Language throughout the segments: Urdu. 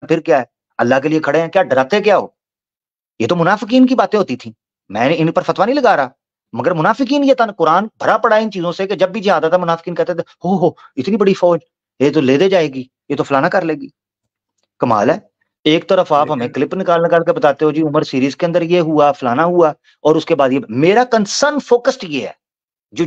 پھر کیا ہے, اللہ کے لیے کھڑے ہیں, کیا ڈراتے کیا ہو؟ یہ تو منافقین کی باتیں ہوتی تھیں, میں ان پر فتوا نہیں لگا رہا, مگر منافقین یہ تھا, قرآن بھرا پڑا ان چیزوں سے کہ جب بھی جہاد آتا منافقین کہتے تھے ہو اتنی بڑی فوج, یہ تو لے دے جائے گی, یہ تو فلانا کر لے گی. کمال ہے, ایک طرف آپ ہمیں لیکن کلپ نکال کے بتاتے ہو جی عمر سیریز کے اندر یہ ہوا فلانا ہوا, اور اس کے بعد یہ میرا کنسرن فوکسڈ یہ ہے جو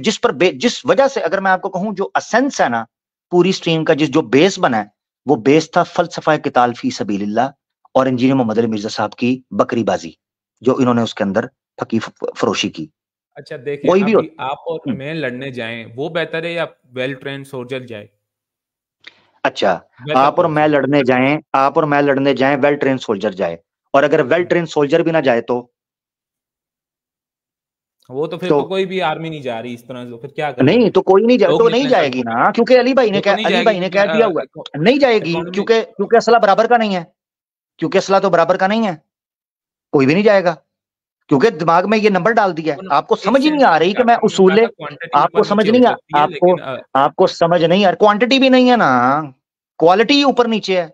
جس وجہ سے اگر میں آپ کو کہوں جو اسینس ہے نا پوری سٹریم کا, جو بیس بنا ہے, وہ بیس تھا فلسفہ قتال فی سبیل اللہ اور انجینئر محمد علی مرزا صاحب کی بکری بازی جو انہوں نے اس کے اندر پھکی فروشی کی. اچھا دیکھیں, کوئی بھی ہو. ابھی آپ اور میں لڑنے جائیں وہ بہتر ہے یا ویل ٹرینڈ سولجر جائے اچھا, بہتر آپ اور کون سا میں ہے؟ لڑنے جائیں ویل ٹرین سولجر جائے, اور اگر ویل ٹرین سولجر بھی نہ جائے وہ تو پھر تو کوئی بھی آرمی نہیں جا رہی اس طرح سے, پھر کیا کریں نہیں ہم؟ تو کوئی نہیں جائے, لوگ تو نہیں نکلیں جائے سڑکوں گی پہ, نا, کیونکہ علی وہ تو نہیں جائے گی بھائی نے کیونکہ کہہ دیا ہوا ہے نہیں جائے گی, اکانومی کیونکہ اسلحہ برابر کا نہیں ہے, کیونکہ اسلحہ تو برابر کا نہیں ہے, کوئی بھی نہیں جائے گا, کیونکہ دماغ میں یہ نمبر ڈال دیا ہے. آپ کو اس سمجھ ہی نہیں سینس آ میں رہی کہ میں چاہتا ہوں, میں اصول, کہا تھا کوانٹٹی آپ کو اوپر سمجھ نیچے ہو نہیں سکتی ہے لیکن آپ کو سمجھ نہیں آ رہی, کوانٹٹی بھی نہیں ہے نا, کوالٹی ہی اوپر نیچے ہے.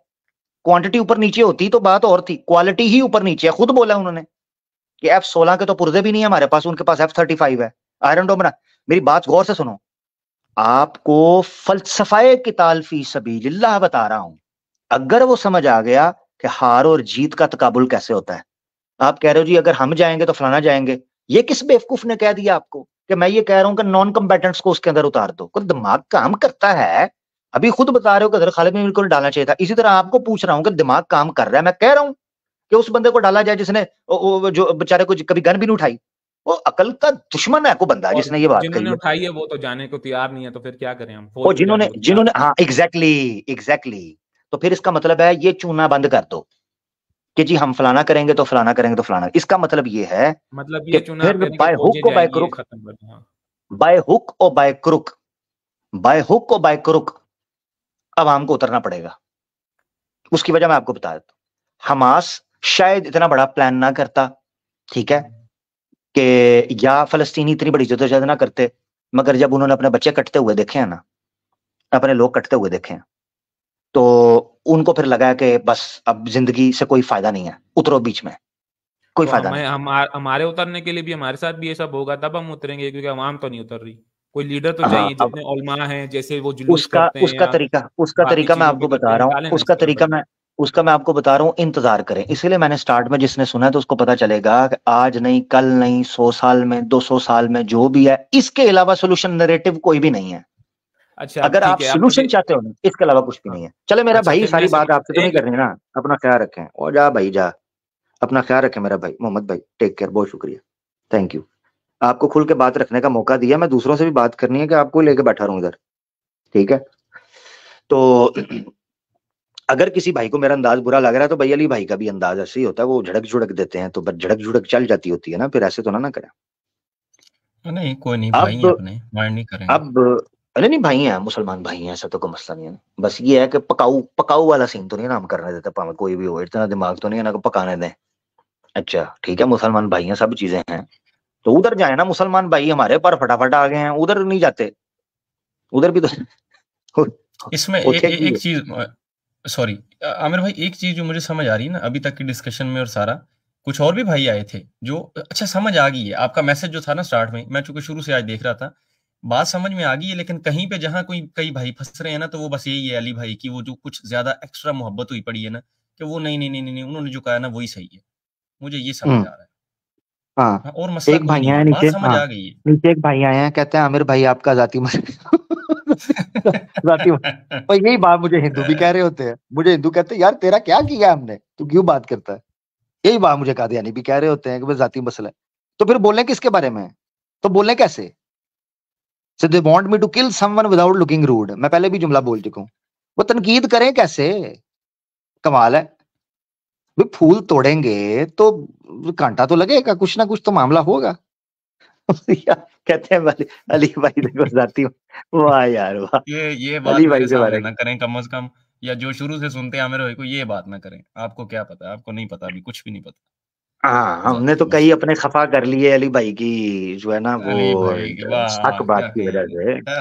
کوانٹٹی اوپر نیچے ہوتی تو بات اور تھی, کوالٹی ہی اوپر نیچے ہے. خود بولا انہوں نے کہ F-16 کے تو پرزے بھی نہیں ہے ہمارے پاس, ان کے پاس F-35 ہے, آئرن ڈوم. میری بات غور سے سنو, آپ کو فلسفہ قتال فی سبیل اللہ بتا رہا ہوں. اگر وہ سمجھ آ گیا کہ ہار اور جیت کا تقابل کیسے ہوتا ہے, آپ کہہ رہے ہو جی اگر ہم جائیں گے تو فلانا جائیں گے, یہ کس بیوقوف نے کہہ دیا آپ کو کہ میں یہ کہہ رہا ہوں کہ نان کمبیٹنٹس کو اس کے اندر اتار دو؟ کوئی دماغ کام کرتا ہے؟ ابھی خود بتا رہے ہو کہ حضرت خالد بن ولید کو ڈالنا چاہیے تھا, اسی طرح آپ کو پوچھ رہا ہوں کہ دماغ کام کر رہا ہے؟ میں کہہ رہا ہوں کہ اس بندے کو ڈالا جائے جس نے جو بیچارے کو کبھی گن بھی نہیں اٹھائی, وہ عقل کا دشمن ہے کو بندہ اور جس نے یہ بات جنہوں نے کہی ہے. اٹھائی ہے وہ تو جانے کو تیار نہیں ہے, تو پھر کیا کریں ہم؟ اور فوج تو جانے کو تیار جنہوں نے نہیں ہاں ایگزیکٹلی, تو پھر اس کا مطلب ہے یہ چونا بند کر دو کہ جی ہم فلانا کریں گے تو فلانا کریں گے تو فلانا. اس کا مطلب یہ ہے ہے. مطلب کہ یہ چنا آپ پھر کہہ رہے ہیں کہ بائے فوجیں ہک اور جائیں بائے گی یہ کروک, ختم کر دیں. ہاں بائے ہک اور بائے کروک, بائے ہک اور بائے کروک عوام کو اترنا پڑے گا. اس کی وجہ میں آپ کو بتا دیتا ہوں. حماس شاید اتنا بڑا پلان نہ کرتا, ٹھیک ہے, کہ یا فلسطینی اتنی بڑی جدوجہد نہ کرتے, مگر جب انہوں نے اپنے بچے کٹتے ہوئے دیکھے ہیں نا, اپنے لوگ کٹتے ہوئے دیکھے ہیں, تو ان کو پھر لگا کہ بس اب زندگی سے کوئی فائدہ نہیں ہے, اترو بیچ میں, کوئی تو فائدہ نہیں. ہمارے اترنے کے لیے بھی ہمارے ساتھ بھی یہ سب ہوگا تب ہم اتریں گے, کیونکہ عوام تو نہیں اتر رہی. کوئی لیڈر تو ہاں, چاہیے, اب جتنے علماء ہیں جیسے وہ جلوس کرتے ہیں اس کا یا باقی طریقہ میں چیزوں آپ پہ کو کرتے بتا ہیں, رہا ہوں, نکالیں نا اس طرح بندے. اس کا میں آپ کو بتا رہا ہوں, انتظار کریں. اسی لیے میں نے سٹارٹ میں جس نے سنا ہے تو اس کو پتا چلے گا کہ آج نہیں, کل نہیں, 100 سال میں, 200 سال میں جو بھی ہے, اس کے علاوہ سولوشن نریٹو کوئی بھی نہیں ہے. اچھا اب اگر ٹھیک آپ ہے, اب مجھے سولوشن چاہتے ہو نا, اس کے علاوہ کچھ بھی ہاں, نہیں ہے. چلے میرا اچھا بھائی, پھر میں ساری بات آپ سے تو نہیں ایک کرنی نا, اپنا خیال رکھیں. اور جا بھائی جا, اپنا خیال رکھیں میرا بھائی محمد بھائی, ٹیک کیئر, بہت شکریہ, تھینک یو. آپ کو کھل کے بات رکھنے کا موقع دیا, میں دوسروں سے بھی بات کرنی ہے کہ آپ کو لے کے بیٹھا رہوں ادھر, ٹھیک ہے. تو اگر کسی بھائی کو میرا انداز برا لگ رہا ہے تو بھائی علی بھائی کا بھی انداز ایسے ہی ہوتا ہے, وہ جھڑک جھڑک دیتے ہیں تو بس جھڑک جھڑک چل جاتی ہوتی ہے نا, پھر ایسے تو نہ کریں. نہیں کوئی نہیں, بھائی اب ہیں اپنے, مائنڈ نہیں کریں گے. ارے نہیں, بھائی ہیں, مسلمان بھائی ہیں, ایسا تو کوئی مسئلہ نہیں ہے. بس یہ ہے کہ پکاؤ والا سین تو نہیں نا ہم کرنے دیتے, پاویں کوئی بھی ہو, اتنا دماغ تو نہیں ہے نا کہ پکانے دیں. اچھا ٹھیک ہے, مسلمان بھائی ہیں, سب چیزیں ہیں, تو ادھر جائیں نا. مسلمان بھائی ہمارے پر فٹافٹ آ گئے ہیں, ادھر نہیں جاتے, ادھر بھی تو اس میں ہوتے کی ایک چیز, سوری عامر بھائی, ایک چیز جو مجھے سمجھ آ رہی ہے نا ابھی تک کی ڈسکشن میں, اور سارا کچھ اور بھی بھائی آئے تھے جو اچھا سمجھ آ گئی ہے. آپ کا میسج جو تھا نا سٹارٹ میں چونکہ شروع سے آج دیکھ رہا تھا, بات سمجھ میں آ گئی ہے. لیکن کہیں پہ جہاں کئی بھائی پھنس رہے ہیں نا, تو وہ بس یہی ہے علی بھائی کی وہ جو کچھ زیادہ ایکسٹرا محبت ہوئی پڑی ہے نا, کہ وہ نہیں انہوں نے جو کہا نا وہی صحیح ہے. مجھے یہ سمجھ آ رہا ہے. ہاں, اور مسئلہ ایک کوئی بھائی نہیں آئے ہے, بات نیچے, سمجھ ہاں آ گئی نیچے ایک بھائی آئے ہیں, کہتے ہیں عامر بھائی آپ کا ذاتی ذاتی ہے. اور یہی بات مجھے ہندو بھی کہہ رہے ہوتے ہیں. مجھے ہندو کہتے ہیں یار تیرا کیا کیا ہم نے, تو کیوں بات کرتا ہے. یہی بات مجھے قادیانی بھی کہہ رہے ہوتے ہیں کہ بس ذاتی مسئلہ ہے. تو پھر بولیں کس کے بارے میں, تو بولیں کیسے. So they want me to kill someone without looking rude. میں پہلے بھی جملہ بول چکا ہوں. وہ تنقید کریں کیسے, کمال ہے. پھول توڑیں گے تو کانٹا تو لگے گا, کچھ نہ کچھ تو معاملہ ہوگا. کہتے ہیں علی بھائی دیکھو ذاتی, واہ یار واہ, یہ بات علی میرے بھائی کے سامنے بارے نہ میں. کریں کم از کم, یا جو شروع سے سنتے ہیں عامر بھائی کو, یہ بات نہ کریں. آپ کو کیا پتا, آپ کو نہیں پتا, ابھی کچھ بھی نہیں پتا. ہاں, ہم نے ذاتی تو کئی مسئلہ اپنے خفا کر لیے علی بھائی کی جو ہے نا وہ علی بھائی حق واہ بات کیا کی کہیں وجہ گے سے. بیٹا.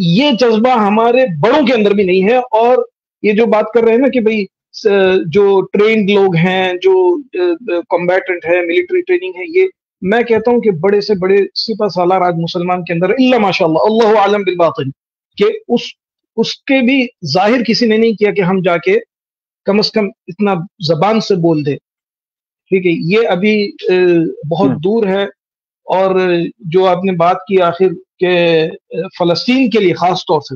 یہ جذبہ ہمارے بڑوں کے اندر بھی نہیں ہے. اور یہ جو بات کر رہے ہیں نا کہ بھئی جو ٹرینڈ لوگ ہیں، جو کمبیٹنٹ ہے، ملٹری ٹریننگ ہے، یہ میں کہتا ہوں کہ بڑے سے بڑے سپہ سالار آج مسلمان کے اندر الا ماشاء اللہ، اللہ عالم بالباطن، کہ اس کے بھی ظاہر کسی نے نہیں کیا کہ ہم جا کے کم از کم اتنا زبان سے بول دے. ٹھیک ہے، یہ ابھی بہت دور ہے. اور جو آپ نے بات کی آخر کہ فلسطین کے لیے خاص طور سے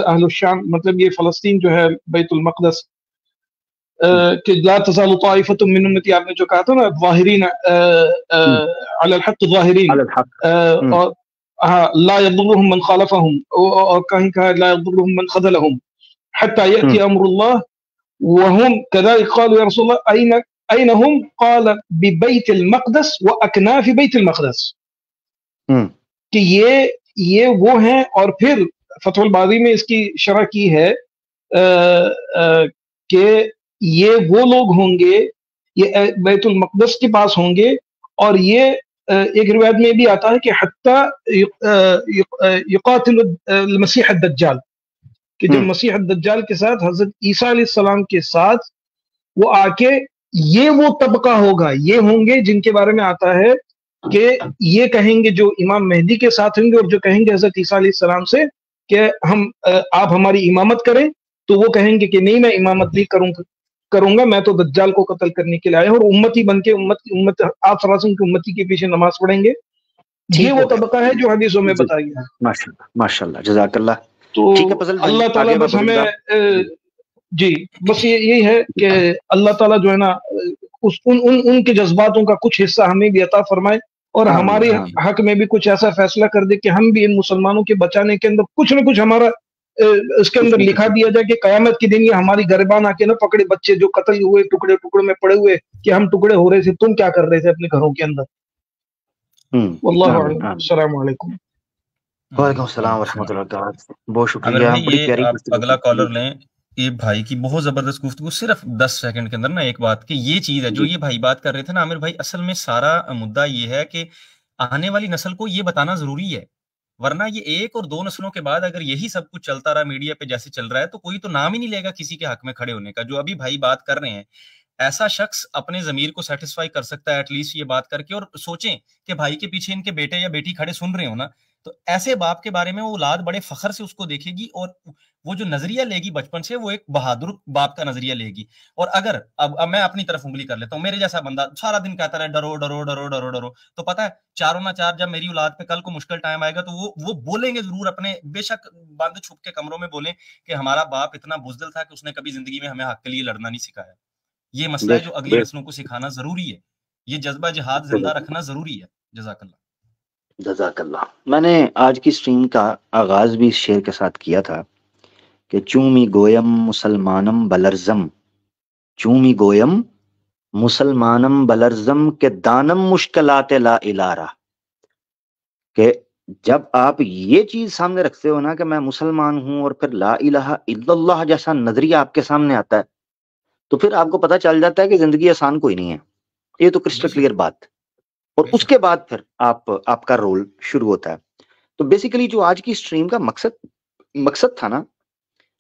اہل الشام، مطلب یہ فلسطین جو ہے بیت المقدس، کہ لا تزال طائفۃ من امتی، آپ نے جو کہا تھا نا ظاہرین علی الحق ظاہرین، اور لا يضرهم من خالفهم، اور کہیں کہا لا يضرهم من خذلهم حتى يأتي امر الله وهم كذلك قالوا يا رسول الله أين هم؟ قال ببيت المقدس وأكناف بيت المقدس. کہ یہ وہ ہیں. اور پھر فتح الباری میں اس کی شرح کی ہے کہ یہ وہ لوگ ہوں گے، یہ بیت المقدس کے پاس ہوں گے، اور یہ ایک روایت میں بھی آتا ہے کہ حتی یقاتل المسیح الدجال، کہ جب مسیح الدجال کے ساتھ حضرت عیسیٰ علیہ السلام کے ساتھ وہ آ کے، یہ وہ طبقہ ہوگا، یہ ہوں گے جن کے بارے میں آتا ہے کہ یہ کہیں گے جو امام مہدی کے ساتھ ہوں گے، اور جو کہیں گے حضرت عیسیٰ علیہ السلام سے کہ آپ ہماری امامت کریں، تو وہ کہیں گے کہ نہیں، میں امامت نہیں کروں گا، میں تو دجال کو قتل کرنے کے لیے آیا ہوں، اور امتی بن کے امت آپ صلی اللہ علیہ وسلم کی امتی کے پیچھے نماز پڑھیں گے. یہ وہ طبقہ ہے جو حدیثوں میں بتایا گیا ہے. ماشاء اللہ، جزاک اللہ. تو اللہ تعالیٰ بس ہمیں جی بس یہی ہے کہ اللہ تعالیٰ جو ہے نا ان کے جذباتوں کا کچھ حصہ ہمیں بھی عطا فرمائے، اور ہمارے حق میں بھی کچھ ایسا فیصلہ کر دے کہ ہم بھی ان مسلمانوں کے بچانے کے اندر کچھ نہ کچھ ہمارا اس کے اندر لکھا دیا جائے کہ قیامت کے دن یہ ہماری گریبان آ کے نہ پکڑے، بچے جو قتل ہوئے ٹکڑے ٹکڑے میں پڑے ہوئے کہ ہم ٹکڑے ہو رہے تھے، تم کیا کر رہے تھے اپنے گھروں کے اندر. واللہ اعلم. السلام علیکم. وعلیکم السلام ورحمۃ اللہ وبرکاتہ. بہت شکریہ. بڑی پیاری اگلا کالر لیں. یہ بھائی کی بہت زبردست گفتگو، صرف 10 سیکنڈ کے اندر نا ایک بات کہ یہ چیز ہے جو یہ بھائی بات کر رہے تھے نا عامر بھائی، اصل میں سارا مدعا یہ ہے کہ آنے والی نسل کو یہ بتانا ضروری ہے، ورنہ یہ 1 اور 2 نسلوں کے بعد اگر یہی سب کچھ چلتا رہا میڈیا پہ جیسے چل رہا ہے تو کوئی تو نام ہی نہیں لے گا کسی کے حق میں کھڑے ہونے کا. جو ابھی بھائی بات کر رہے ہیں، ایسا شخص اپنے ضمیر کو سیٹسفائی کر سکتا ہے ایٹ لیسٹ یہ بات کر کے، اور سوچیں کہ بھائی کے پیچھے ان کے بیٹے یا بیٹی کھڑے سن رہے ہو نا، تو ایسے باپ کے بارے میں وہ اولاد بڑے فخر سے اس کو دیکھے گی، اور وہ جو نظریہ لے گی بچپن سے وہ ایک بہادر باپ کا نظریہ لے گی. اور اگر اب میں اپنی طرف انگلی کر لیتا ہوں، میرے جیسا بندہ سارا دن کہتا رہے ڈرو ڈرو ڈرو ڈرو ڈرو، تو پتہ ہے چاروں نہ چار جب میری اولاد پہ کل کو مشکل ٹائم آئے گا تو وہ بولیں گے ضرور، اپنے بے شک بند چھپ کے کمروں میں بولیں کہ ہمارا باپ اتنا بزدل تھا کہ اس نے کبھی زندگی میں ہمیں حق کے لیے لڑنا نہیں سکھایا. یہ مسئلہ ہے جو اگلی نسلوں کو سکھانا ضروری ہے، یہ جذبہ جہاد زندہ رکھنا ضروری ہے. جزاک اللہ. جزاک اللہ. میں نے آج کی سٹریم کا آغاز بھی اس شعر کے ساتھ کیا تھا کہ چومی گویم مسلمانم بلرزم، چومی گویم مسلمانم بلرزم کہ دانم مشکلات لا الارا، کہ جب آپ یہ چیز سامنے رکھتے ہو نا کہ میں مسلمان ہوں، اور پھر لا الہ الا اللہ جیسا نظریہ آپ کے سامنے آتا ہے، تو پھر آپ کو پتہ چل جاتا ہے کہ زندگی آسان کوئی نہیں ہے. یہ تو کرسٹل کلیئر بات. اور اس کے بعد پھر آپ کا رول شروع ہوتا ہے. تو بیسیکلی جو آج کی سٹریم کا مقصد تھا نا،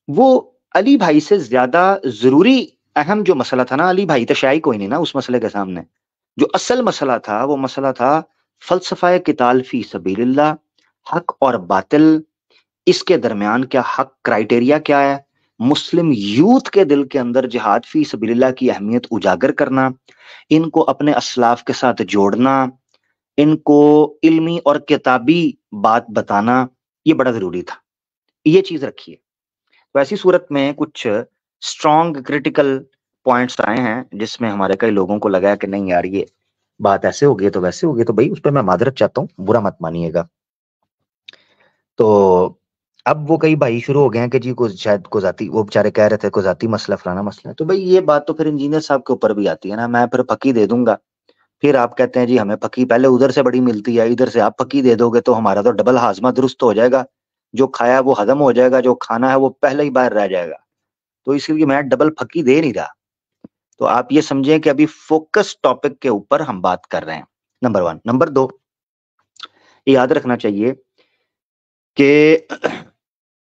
وہ علی بھائی سے زیادہ ضروری اہم جو مسئلہ تھا نا، علی بھائی تو شاید کوئی نہیں نا اس مسئلے کے سامنے. جو اصل مسئلہ تھا وہ مسئلہ تھا فلسفہ قتال فی سبیل اللہ، حق اور باطل، اس کے درمیان کیا حق کرائٹیریا کیا ہے، مسلم یوتھ کے دل کے اندر جہاد فی سبیل اللہ کی اہمیت اجاگر کرنا، ان کو اپنے اسلاف کے ساتھ جوڑنا، ان کو علمی اور کتابی بات بتانا، یہ بڑا ضروری تھا. یہ چیز رکھیے. تو ایسی صورت میں کچھ اسٹرانگ کریٹیکل پوائنٹس آئے ہیں جس میں ہمارے کئی لوگوں کو لگا کہ نہیں یار یہ بات ایسے ہوگی تو ویسے ہوگی، تو بھائی اس پہ میں معذرت چاہتا ہوں، برا مت مانیے گا. تو اب وہ کئی بھائی شروع ہو گئے ہیں کہ جی شاید کو ذاتی، وہ بیچارے کہہ رہے تھے کو ذاتی مسئلہ فلانا مسئلہ ہے. تو بھائی یہ بات تو پھر انجینئر صاحب کے اوپر بھی آتی ہے نا. میں پھر پکی دے دوں گا، پھر آپ کہتے ہیں جی ہمیں پکی پہلے ادھر سے بڑی ملتی ہے، ادھر سے آپ پکی دے دو گے تو ہمارا تو ڈبل ہاضمہ درست ہو جائے گا، جو کھایا وہ ہضم ہو جائے گا، جو کھانا ہے وہ پہلے ہی باہر رہ جائے گا. تو اس لیے میں ڈبل پھکی دے نہیں رہا. تو آپ یہ سمجھیں کہ ابھی فوکس ٹاپک کے اوپر ہم بات کر رہے ہیں، نمبر 1. نمبر 2، یاد رکھنا چاہیے کہ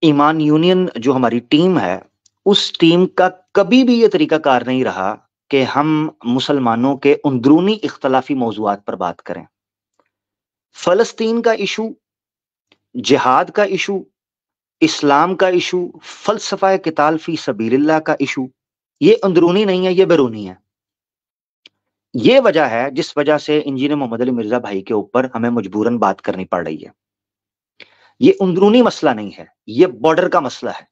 ایمان یونین جو ہماری ٹیم ہے اس ٹیم کا کبھی بھی یہ طریقہ کار نہیں رہا کہ ہم مسلمانوں کے اندرونی اختلافی موضوعات پر بات کریں. فلسطین کا ایشو، جہاد کا ایشو، اسلام کا ایشو، فلسفہ قتال فی سبیل اللہ کا ایشو، یہ اندرونی نہیں ہے، یہ بیرونی ہے. یہ وجہ ہے جس وجہ سے انجینئر محمد علی مرزا بھائی کے اوپر ہمیں مجبوراً بات کرنی پڑ رہی ہے. یہ اندرونی مسئلہ نہیں ہے، یہ بارڈر کا مسئلہ ہے،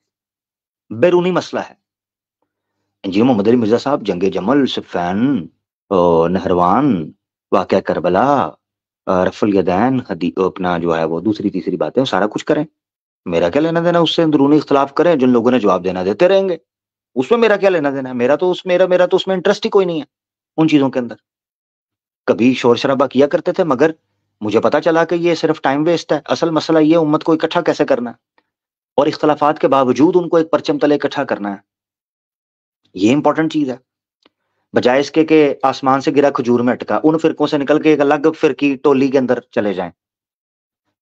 بیرونی مسئلہ ہے. انجینئر محمد علی مرزا صاحب جنگ جمل، صفین، نہروان، واقعہ کربلا، رفع الیدین، اپنا جو ہے وہ دوسری تیسری باتیں سارا کچھ کریں. میرا کیا لینا دینا اس سے؟ اندرونی اختلاف کریں، جن لوگوں نے جواب دینا دیتے رہیں گے، اس میں میرا کیا لینا دینا ہے؟ میرا تو اس میں انٹرسٹ ہی کوئی نہیں ہے ان چیزوں کے اندر. کبھی شور شرابہ کیا کرتے تھے مگر مجھے پتا چلا کہ یہ صرف ٹائم ویسٹ ہے. اصل مسئلہ یہ امت کو اکٹھا کیسے کرنا ہے اور اختلافات کے باوجود ان کو ایک پرچم تلے اکٹھا کرنا ہے، یہ امپورٹنٹ چیز ہے. بجائے اس کے کہ آسمان سے گرا کھجور میں اٹکا، ان فرقوں سے نکل کے ایک الگ فرقی ٹولی کے اندر چلے جائیں.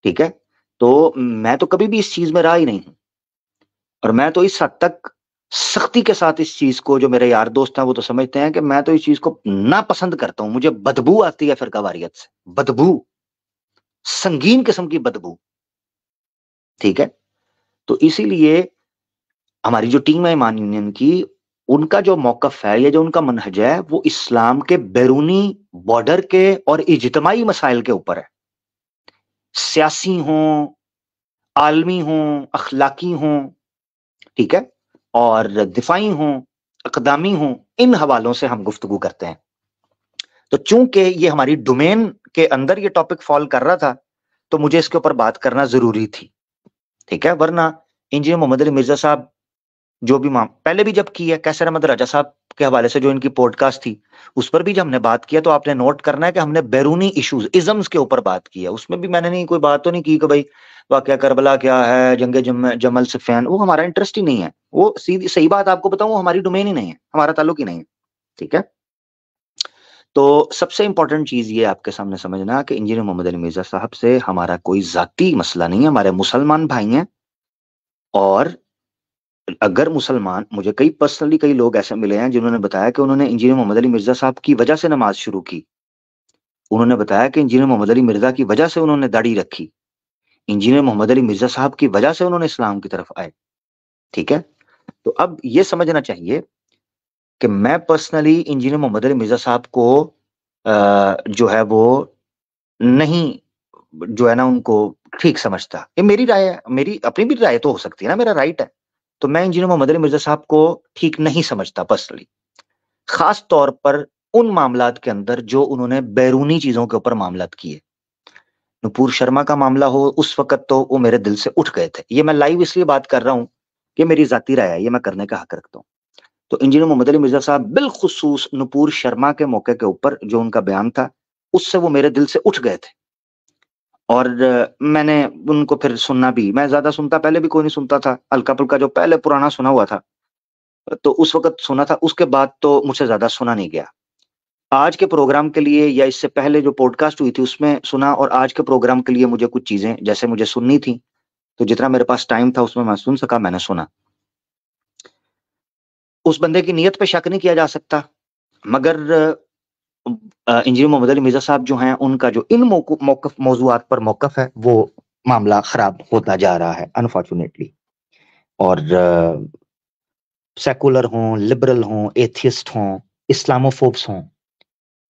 ٹھیک ہے، تو میں تو کبھی بھی اس چیز میں رہا ہی نہیں ہوں، اور میں تو اس حد تک سختی کے ساتھ اس چیز کو، جو میرے یار دوست ہیں وہ تو سمجھتے ہیں کہ میں تو اس چیز کو ناپسند کرتا ہوں. مجھے بدبو آتی ہے فرقہ واریت سے، بدبو، سنگین قسم کی بدبو. ٹھیک ہے، تو اسی لیے ہماری جو ٹیم ہے ایمان یونین کی، ان کا جو موقف ہے یا جو ان کا منہج ہے وہ اسلام کے بیرونی بارڈر کے اور اجتماعی مسائل کے اوپر ہے. سیاسی ہوں، عالمی ہوں، اخلاقی ہوں، ٹھیک ہے، اور دفاعی ہوں، اقدامی ہوں، ان حوالوں سے ہم گفتگو کرتے ہیں. تو چونکہ یہ ہماری ڈومین کے اندر یہ ٹاپک فال کر رہا تھا تو مجھے اس کے اوپر بات کرنا ضروری تھی. ٹھیک ہے، ورنہ انجینئر محمد علی مرزا صاحب جو بھی پہلے بھی جب کی ہے، کیسر احمد راجہ صاحب کے حوالے سے جو ان کی پوڈ کاسٹ تھی اس پر بھی جب ہم نے بات کیا تو آپ نے نوٹ کرنا ہے کہ ہم نے بیرونی ایشوز، ازمز کے اوپر بات کی ہے. اس میں بھی میں نے نہیں کوئی بات تو نہیں کی کہ بھائی واقعہ کربلا کیا ہے، جنگ جمل صفین، وہ ہمارا انٹرسٹ ہی نہیں ہے. وہ سیدھی صحیح بات آپ کو بتاؤں، وہ ہماری ڈومین ہی نہیں ہے، ہمارا تعلق ہی نہیں ہے. ٹھیک ہے، تو سب سے امپورٹنٹ چیز یہ آپ کے سامنے سمجھنا کہ انجینئر محمد علی مرزا صاحب سے ہمارا کوئی ذاتی مسئلہ نہیں ہے. ہمارے مسلمان بھائی ہیں، اور اگر مسلمان، مجھے پرسنلی کئی لوگ ایسے ملے ہیں جنہوں نے بتایا کہ انہوں نے انجینئر محمد علی مرزا صاحب کی وجہ سے نماز شروع کی. انہوں نے بتایا کہ انجینئر محمد علی مرزا کی وجہ سے انہوں نے داڑھی رکھی، انجینئر محمد علی مرزا صاحب کی وجہ سے انہوں نے اسلام کی طرف آئے. ٹھیک ہے، تو اب یہ سمجھنا چاہیے کہ میں پرسنلی انجینئر محمد علی مرزا صاحب کو جو ہے وہ نہیں، جو ہے نا ان کو ٹھیک سمجھتا. یہ میری رائے ہے، میری اپنی بھی رائے تو ہو سکتی ہے نا، میرا رائٹ ہے. تو میں انجینئر محمد علی مرزا صاحب کو ٹھیک نہیں سمجھتا پرسنلی، خاص طور پر ان معاملات کے اندر جو انہوں نے بیرونی چیزوں کے اوپر معاملات کیے. نپور شرما کا معاملہ ہو، اس وقت تو وہ میرے دل سے اٹھ گئے تھے. یہ میں لائیو اس لیے بات کر رہا ہوں کہ میری ذاتی رائے ہے، یہ میں کرنے کا حق رکھتا ہوں. تو انجینئر محمد علی مرزا صاحب بالخصوص نپور شرما کے موقع کے اوپر جو ان کا بیان تھا، اس سے وہ میرے دل سے اٹھ گئے تھے. اور میں نے ان کو پھر سننا بھی، میں زیادہ سنتا، پہلے بھی کوئی نہیں سنتا تھا، ہلکا پھلکا جو پہلے پرانا سنا ہوا تھا تو اس وقت سنا تھا، اس کے بعد تو مجھ سے زیادہ سنا نہیں گیا. آج کے پروگرام کے لیے یا اس سے پہلے جو پوڈ کاسٹ ہوئی تھی اس میں سنا، اور آج کے پروگرام کے لیے مجھے کچھ چیزیں جیسے مجھے سننی تھی تو جتنا میرے پاس ٹائم تھا اس میں سن سکا، میں نے سنا. اس بندے کی نیت پہ شک نہیں کیا جا سکتا، مگر انجینئر محمد علی مرزا صاحب جو ہیں ان کا جو ان موضوعات پر موقف ہے وہ معاملہ خراب ہوتا جا رہا ہے انفارچونیٹلی. اور سیکولر ہوں، لبرل ہوں، ایتھیسٹ ہوں، اسلاموفوبس ہوں،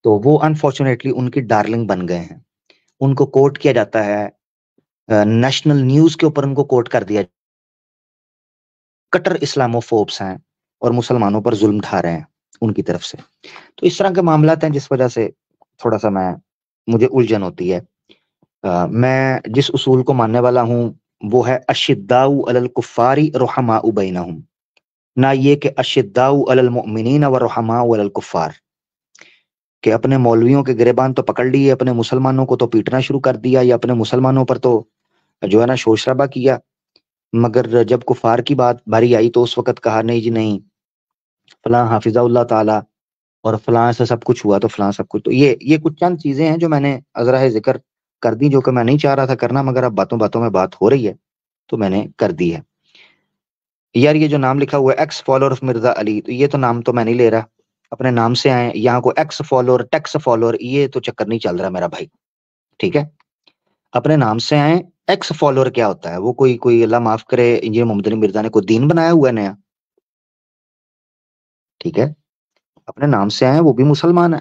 تو وہ انفارچونیٹلی ان کی ڈارلنگ بن گئے ہیں. ان کو کوٹ کیا جاتا ہے، نیشنل نیوز کے اوپر ان کو کوٹ کر دیا، کٹر اسلاموفوبس ہیں اور مسلمانوں پر ظلم ڈھا رہے ہیں ان کی طرف سے. تو اس طرح کے معاملات ہیں جس وجہ سے تھوڑا سا مجھے الجھن ہوتی ہے. میں جس اصول کو ماننے والا ہوں وہ ہے اشداء علی الکفار رحماء بینہم، نہ یہ کہ اشداء علی المؤمنین ورحماء علی الکفار، کہ اپنے مولویوں کے گریبان تو پکڑ لیے، اپنے مسلمانوں کو تو پیٹنا شروع کر دیا، یا اپنے مسلمانوں پر تو جو ہے نا شور شرابہ کیا، مگر جب کفار کی بات باری آئی تو اس وقت کہا نہیں جی نہیں، فلاں حافظہ اللہ تعالی اور فلاں سے سب کچھ ہوا تو فلاں سب کچھ. تو یہ کچھ چند چیزیں ہیں جو میں نے عذرا ذکر کر دی، جو کہ میں نہیں چاہ رہا تھا کرنا، مگر اب باتوں باتوں میں بات ہو رہی ہے تو میں نے کر دی ہے. یار یہ جو نام لکھا ہوا ہے ایکس فالوور آف مرزا علی، تو یہ تو نام تو میں نہیں لے رہا، اپنے نام سے آئے. یہاں کو ایکس فالوور ٹیکس فالوور یہ تو چکر نہیں چل رہا میرا بھائی، ٹھیک ہے؟ اپنے نام سے آئے. ایکس فالوور کیا ہوتا ہے؟ وہ کوئی اللہ معاف کرے انجینئر محمد علی مرزا نے کوئی دین بنایا ہوا ہے نیا؟ ٹھیک ہے، اپنے نام سے آئے، وہ بھی مسلمان ہے.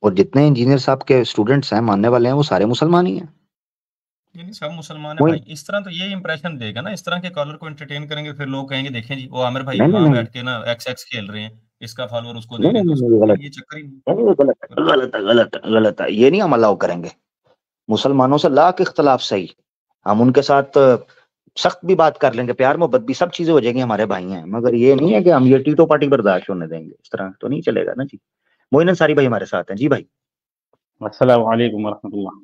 اور جتنے انجینئر صاحب کے اسٹوڈنٹس ہیں ماننے والے ہیں وہ سارے مسلمان ہی ہیں. یعنی سب مسلمان ہیں بھائی. اس طرح تو یہ امپریشن دے گا نا، اس طرح کے کالر کو انٹرٹین کریں گے، پھر لوگ کہیں گے دیکھیں جی وہ عامر بھائی وہاں بیٹھ کے نا ایکس کھیل رہے ہیں، اس کا فالوور اس کو دے رہے ہیں، غلط یہ چکر ہی نہیں. غلط ہے، یہ نہیں ہم الاؤ کریں گے. مسلمانوں سے لاکھ اختلاف صحیح، ہم ان کے ساتھ سخت بھی بات کر لیں گے، پیار محبت بھی سب چیزیں ہو جائیں گی، ہمارے بھائی ہیں. مگر یہ نہیں ہے کہ ہم یہ ٹیٹو پارٹی برداشت ہونے دیں گے، اس طرح تو نہیں چلے گا نا جی. موئن انصاری بھائی ہمارے ساتھ ہیں. جی بھائی السلام علیکم ورحمۃ اللہ.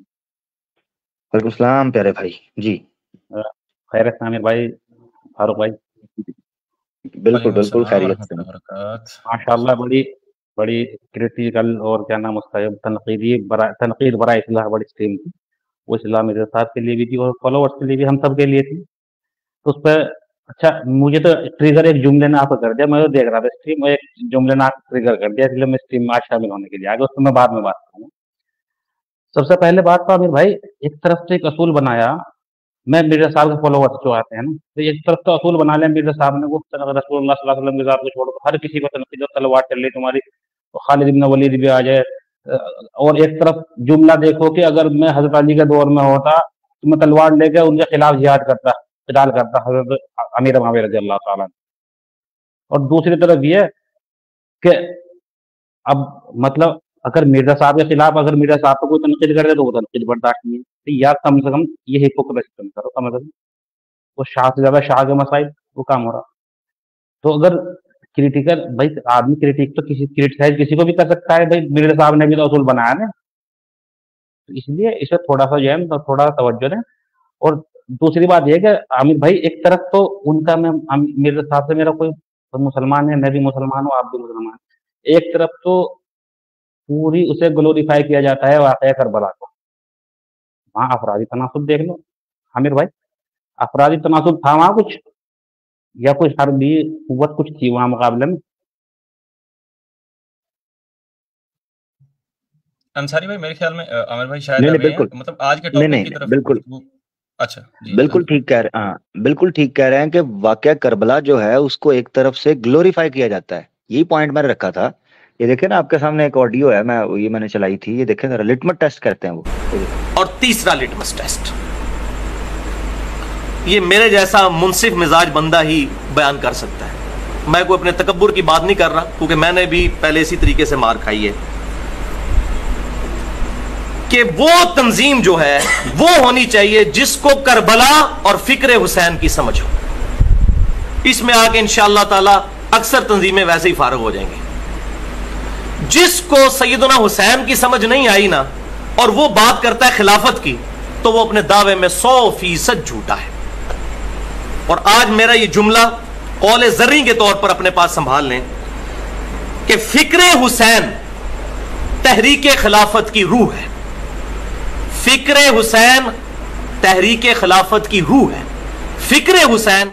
وعلیکم السلام پیارے بھائی. جی خیریت عامر بھائی، فاروق بھائی؟ بالکل وعلیکم بالکل السلام خیریت ورحمۃ سے. اللہ وبرکاتہ. ماشاء اللہ بڑی کریٹیکل اور کیا نام اس کا تنقید برائے اصلاح بڑی اسٹریم تھی. وہ اصلاح میرے صاحب کے لیے بھی تھی اور فالوورس کے لیے بھی، ہم سب کے لیے تھی. تو اس پہ اچھا مجھے تو ٹریگر ایک جملے نے آپ کو کر دیا، میں دیکھ رہا تھا اسٹریم، ایک جملے نے آپ ٹریگر کر دیا، اس لیے میں اسٹریم میں آج شامل ہونے کے لیے آ گیا. اس میں بعد میں بات کروں گا. سب سے پہلے بات تو عامر بھائی، ایک طرف سے ایک اصول بنایا، میں مرزا صاحب کے فالوورس جو آتے ہیں نا، تو ایک طرف تو اصول بنا لیں مرزا صاحب نے، وہ رسول اللہ صلی اللہ علیہ وسلم کے ذات کو چھوڑ ہر کسی کو تنقید و تلوار چل رہی تمہاری، خالد بن ولید بھی آ جائے. اور ایک طرف جملہ دیکھو کہ اگر میں حضرت علی کے دور میں ہوتا تو میں تلوار لے کے ان کے خلاف جہاد کرتا، قتال کرتا، حضرت امیر معاویہ رضی اللہ تعالیٰ. اور دوسری طرف یہ کہ اب مطلب اگر مرزا صاحب کے خلاف اگر مرزا صاحب کو کوئی تنقید کرے تو وہ تنقید برداشت نہیں ہے، یا کم سے کم یہ ہپوکریسی کم کرو. کم از کم وہ شاہ سے زیادہ شاہ کے مسائل وہ کام ہو رہا. تو اگر کریٹیکل بھائی آدمی کریٹیک تو کریٹیسائز کسی کو بھی کر سکتا ہے بھائی، مرزا صاحب نے بھی تو اصول بنایا نا، اس لیے اسے تھوڑا سا جو ہے تھوڑا توجہ دیں. اور دوسری بات یہ کہ عامر بھائی ایک طرف تو ان کا میں مرزا صاحب سے میرا کوئی مسلمان ہے، میں بھی مسلمان ہوں، آپ بھی مسلمان. ایک طرف تو پوری اسے گلوریفائی کیا جاتا ہے واقعہ کربلا کو، وہاں افرادی تناسب دیکھ لو عامر بھائی، افرادی تناسب تھا وہاں کچھ، یا کوئی حربی قوت کچھ تھی وہاں مقابلے میں؟ انصاری بھائی میرے خیال میں عامر بھائی شاید نہیں ابھی بالکل مطلب آج کے نہیں ٹاپک کی نہیں طرف بالکل اچھا جی بالکل ٹھیک کہہ رہے ہاں بالکل ٹھیک کہہ رہے ہیں کہ واقعہ کربلا جو ہے اس کو ایک طرف سے گلوریفائی کیا جاتا ہے. یہی پوائنٹ میں نے رکھا تھا. یہ دیکھیں نا آپ کے سامنے ایک آڈیو ہے، میں نے چلائی تھی، یہ دیکھیں ذرا لٹمس ٹیسٹ کرتے ہیں وہ. اور تیسرا لٹمس ٹیسٹ یہ میرے جیسا منصف مزاج بندہ ہی بیان کر سکتا ہے. میں کوئی اپنے تکبر کی بات نہیں کر رہا، کیونکہ میں نے بھی پہلے اسی طریقے سے مار کھائی ہے. کہ وہ تنظیم جو ہے وہ ہونی چاہیے جس کو کربلا اور فکر حسین کی سمجھ ہو. اس میں آ کے انشاءاللہ تعالی اکثر تنظیمیں ویسے ہی فارغ ہو جائیں گے. جس کو سیدنا حسین کی سمجھ نہیں آئی نا، اور وہ بات کرتا ہے خلافت کی، تو وہ اپنے دعوے میں 100% جھوٹا ہے. اور آج میرا یہ جملہ قول زرعی کے طور پر اپنے پاس سنبھال لیں کہ فکر حسین تحریک خلافت کی روح ہے. فکر حسین تحریک خلافت کی روح ہے. فکر حسین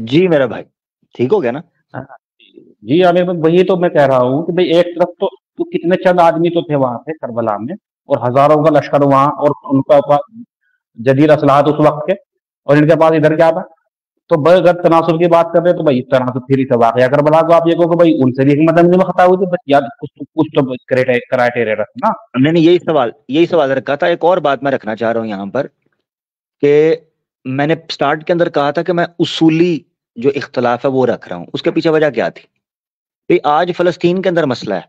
جی میرا بھائی ٹھیک ہو گیا نا؟ جی عامر بھائی وہی تو میں کہہ رہا ہوں کہ بھائی ایک طرف تو کتنے چند آدمی تو تھے وہاں پہ کربلا میں، اور ہزاروں کا لشکر وہاں، اور ان کا جدید اسلحات اس وقت کے، اور ان کے پاس ادھر کیا تھا. تو اگر تناسب کی بات کر رہے تو بھائی تناسب پھر سے واقعہ کربلا کو آپ یہ کہو کہ بھائی ان سے بھی ایک مدنی میں خطا ہوئی تھی، بس یاد کچھ تو کرائٹیریا رکھنا. نہیں یہی سوال رکھا تھا. ایک اور بات میں رکھنا چاہ رہا ہوں یہاں پر کہ میں نے سٹارٹ کے اندر کہا تھا کہ میں اصولی جو اختلاف ہے وہ رکھ رہا ہوں. اس کے پیچھے وجہ کیا تھی؟ آج فلسطین کے اندر مسئلہ ہے،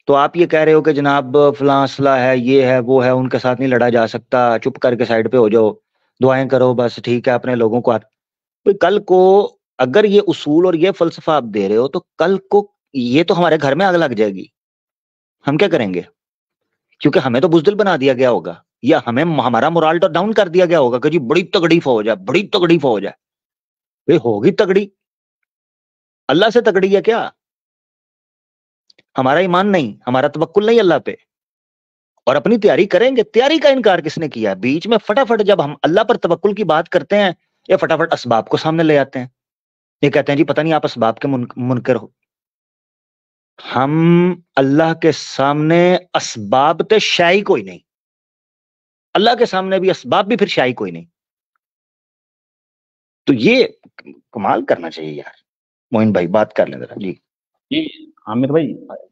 تو آپ یہ کہہ رہے ہو کہ جناب فلاں اسلحہ ہے، یہ ہے وہ ہے، ان کے ساتھ نہیں لڑا جا سکتا، چپ کر کے سائڈ پہ ہو جاؤ، دعائیں کرو، بس ٹھیک ہے اپنے لوگوں کو. کل کو اگر یہ اصول اور یہ فلسفہ آپ دے رہے ہو تو کل کو یہ تو ہمارے گھر میں آگ لگ جائے گی. ہم کیا کریں گے؟ کیونکہ ہمیں تو بزدل بنا دیا گیا ہوگا، یا ہمارا مورال تو ڈاؤن کر دیا گیا ہوگا کہ جی بڑی تگڑی فوج ہے، بڑی تگڑی فوج ہے. ہوگی تگڑی، اللہ سے تگڑی ہے کیا؟ ہمارا ایمان نہیں، ہمارا توکل نہیں اللہ پہ. اور اپنی تیاری کریں گے. تیاری کا انکار کس نے کیا؟ بیچ میں فٹافٹ جب ہم اللہ پر توکل کی بات کرتے ہیں یا فٹافٹ اسباب کو سامنے لے آتے ہیں. یہ کہتے ہیں جی پتہ نہیں آپ اسباب کے منکر ہو. ہم اللہ کے سامنے اسباب تے شائی کوئی نہیں, اللہ کے سامنے بھی اسباب بھی پھر شائی کوئی نہیں. تو یہ کمال کرنا چاہیے یار. موین بھائی بات کر لیں ذرا. جی جی عامر بھائی,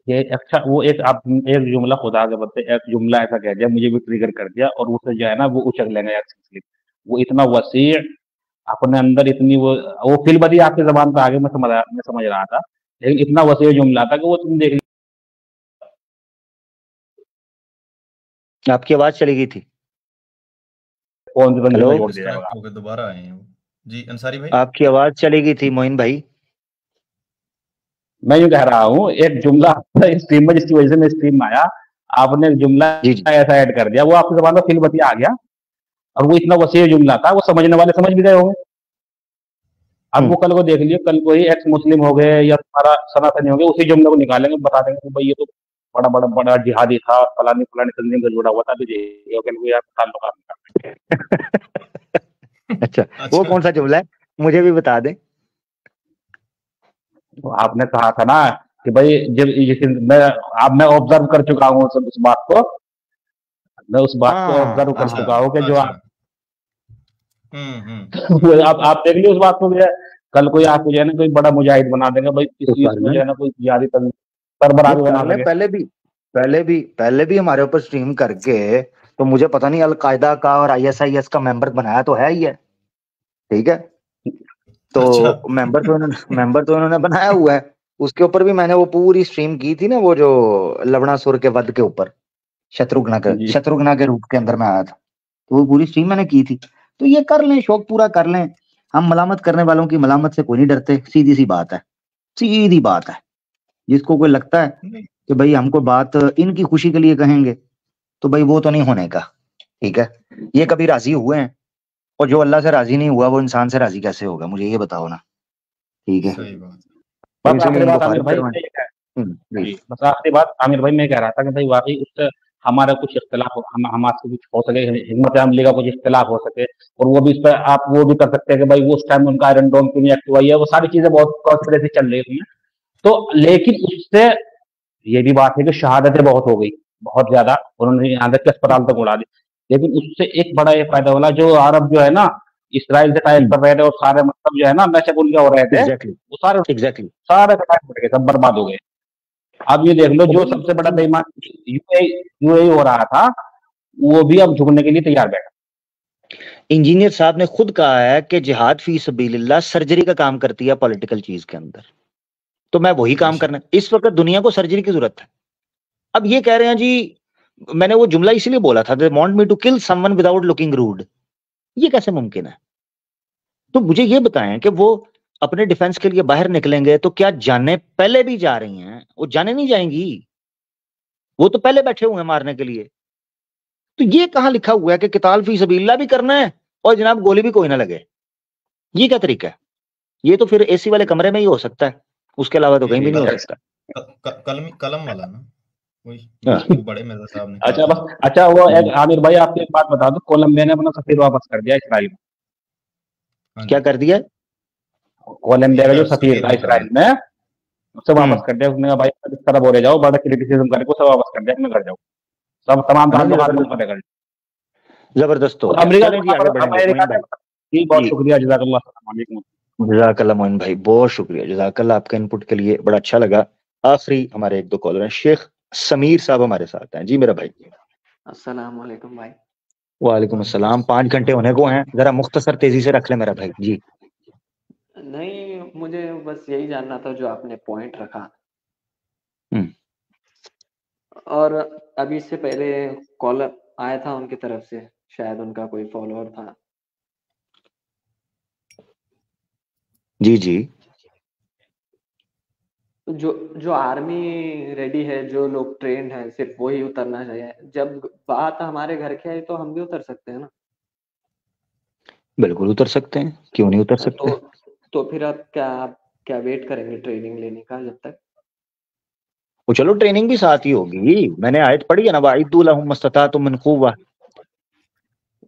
یہ اچھا وہ ایک آپ ایک جملہ خدا کے بدلے ایک جملہ ایسا کہہ دیا, مجھے بھی ٹریگر کر دیا, اور اسے جو ہے نا وہ اچک لیں گے. وہ اتنا وسیع اپنے اندر اتنی وہ فل بدی آپ کی زبان پہ آگے میں سمجھ رہا تھا, لیکن اتنا وسیع جملہ تھا کہ وہ تم دیکھ آپ کی آواز چلی گئی تھی. کون سی بندی ہلو, میں جوڑ دیا ڈسکنیکٹ ہو کے دوبارہ آئے ہیں. جی انصاری بھائی, آپ کی آواز چلی گئی تھی موین بھائی. میں یوں کہہ رہا ہوں ایک جملہ اسٹریم میں جس کی وجہ سے میں اسٹریم میں آیا, آپ نے ایک جملہ جی جی ایسا ایڈ کر دیا, وہ آپ کی زبان میں فل بدی آ گیا, اور وہ اتنا وسیع جملہ تھا, وہ سمجھنے والے سمجھ بھی گئے ہوں گے. اب وہ کل کو دیکھ لیے, کل کو ہی ایکس مسلم ہو گئے یا تمہارا سناتنی ہو گئے, اسی جملے کو نکالیں گے, بتا دیں گے کہ بھائی یہ تو بڑا جہادی تھا, فلانی تنظیم سے جڑا ہوا تھا, اچھا وہ کون سا جملہ ہے مجھے بھی بتا دیں. آپ نے کہا تھا نا کہ بھائی جب میں آبزرو کر چکا ہوں اس بات کو, میں اس بات کو آبزرو کر چکا ہوں کہ جو آپ دیکھ لیے اس بات کو بھی ہے, کل کوئی آپ کو جو ہے نا کوئی بڑا مجاہد بنا دیں گے, بھائی کسی اس میں جو ہے نا کوئی جہادی سربراہ بھی بنا دیں گے. پہلے بھی ہمارے اوپر سٹریم کر کے تو مجھے پتہ نہیں القاعدہ کا اور ISIS کا ممبر بنایا تو ہے ہی ہے, ٹھیک ہے, تو ممبر تو انہوں نے بنایا ہوا ہے. اس کے اوپر بھی میں نے وہ پوری سٹریم کی تھی نا, وہ جو لونا سر کے ود کے اوپر شتروگنا کے روپ کے اندر میں آیا تھا, تو وہ پوری سٹریم میں نے کی تھی. تو یہ کر لیں, شوق پورا کر لیں. ہم ملامت کرنے والوں کی ملامت سے کوئی نہیں ڈرتے, سیدھی سی بات ہے. جس کو کوئی لگتا ہے کہ بھائی ہم کو بات ان کی خوشی کے لیے کہیں گے تو بھائی وہ تو نہیں ہونے کا, ٹھیک ہے. یہ کبھی راضی ہوئے ہیں, اور جو اللہ سے راضی نہیں ہوا وہ انسان سے راضی کیسے ہوگا, مجھے یہ بتاؤ نا, ٹھیک ہے. بس آخری بات عامر بھائی میں کہہ رہا تھا کہ بھائی واقعی اس سے ہمارا کچھ اختلاف ہم سے کچھ ہو سکے, حکمت عملی کا کچھ اختلاف ہو سکے, اور وہ بھی اس پہ آپ وہ بھی کر سکتے ہیں کہ بھائی وہ اس ٹائم ان کا آئرن ڈوم کیوں نہیں ایکٹیو ہے, وہ ساری چیزیں بہت کانسپریسی چل رہی ہیں. تو لیکن اس سے یہ بھی بات ہے کہ شہادتیں بہت ہو گئی, بہت زیادہ, انہوں نے یہاں تک اسپتال تک اڑا دی. لیکن اس سے ایک بڑا یہ فائدہ ہونا, جو عرب جو ہے نا اسرائیل سے ٹائل کر رہے تھے, اور سارے مطلب جو ہے نا میچ ان کے ہو رہے تھے, وہ سارے سب برباد ہو گئے. اب یہ دیکھ لو جو سب سے بڑا بےمان یو اے ہو رہا تھا, وہ بھی اب جھکنے کے لیے تیار بیٹھا. انجینئر صاحب نے خود کہا ہے کہ جہاد فی سبیل اللہ سرجری کا کام کرتی ہے پولیٹیکل چیز کے اندر, تو میں وہی کام کرنا. اس وقت دنیا کو سرجری کی ضرورت ہے. اب یہ کہہ رہے ہیں جی, میں نے وہ جملہ اسی لیے بولا تھا, they want me to kill someone without looking rude. یہ کیسے ممکن ہے؟ تو مجھے یہ بتائیں کہ وہ اپنے ڈیفنس کے لیے باہر نکلیں گے تو کیا جانیں پہلے بھی جا رہی ہیں, وہ جانے نہیں جائیں گی, وہ تو پہلے بیٹھے ہوئے ہیں مارنے کے لیے. تو یہ کہاں لکھا ہوا ہے کہ قتال فی سبیل اللہ بھی کرنا ہے اور جناب گولی بھی کوئی نہ لگے؟ یہ کیا طریقہ ہے؟ یہ تو پھر AC والے کمرے میں ہی ہو سکتا ہے, اس کے علاوہ تو کہیں بھی نہیں ہو سکتا. قلم والا نا وہی بڑے مرزا صاحب نے. اچھا وہ عامر بھائی آپ کو ایک بات بتا دوں, کولمبیا نے اپنا سفیر واپس کر دیا اسرائیل میں. کیا کر دیا؟ کولمبیا کا جو سفیر تھا اسرائیل میں, اس سے واپس کر دیا. اس نے بھائی اس طرح بولے جاؤ, بڑا کرٹیسزم کرے کو سب واپس کر دیا, اپنے گھر جاؤ, سب تمام زبردست ہو امریکہ. بہت شکریہ, جزاک اللہ, السلام علیکم. جزاک اللہ موین بھائی, بہت شکریہ, جزاک اللہ آپ کا انپٹ کے لیے, بڑا اچھا لگا. آخری ہمارے ایک دو کالر ہیں, شیخ سمیر صاحب ہمارے ساتھ ہیں. جی میرا بھائی. السلام علیکم بھائی. وعلیکم السلام. 5 گھنٹے ہونے کو ہیں, ذرا مختصر تیزی سے رکھ لیں میرا بھائی. جی نہیں, مجھے بس یہی جاننا تھا جو آپ نے پوائنٹ رکھا. اور ابھی اس سے پہلے کالر آیا تھا ان کی طرف سے, شاید ان کا کوئی فالوور تھا. جی جی. جو آرمی ریڈی ہے, جو لوگ ٹرینڈ ہیں, صرف وہی اترنا چاہیے. جب بات ہمارے گھر کی آئی تو ہم بھی اتر سکتے ہیں نا؟ بالکل اتر سکتے ہیں, کیوں نہیں اتر سکتے. تو پھر آپ کیا ویٹ کریں گے ٹریننگ لینے کا جب تک؟ وہ چلو ٹریننگ بھی ساتھ ہی ہوگی، میں نے آیت پڑھی ہے نا وَأَعِدُّوا لَهُم مَا اسْتَطَعْتُم مِّن قُوَّةٍ.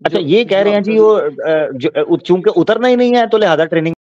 اچھا جو یہ کہہ جو رہے ہیں عبد جی وہ چونکہ اترنا ہی نہیں ہے تو لہذا ٹریننگ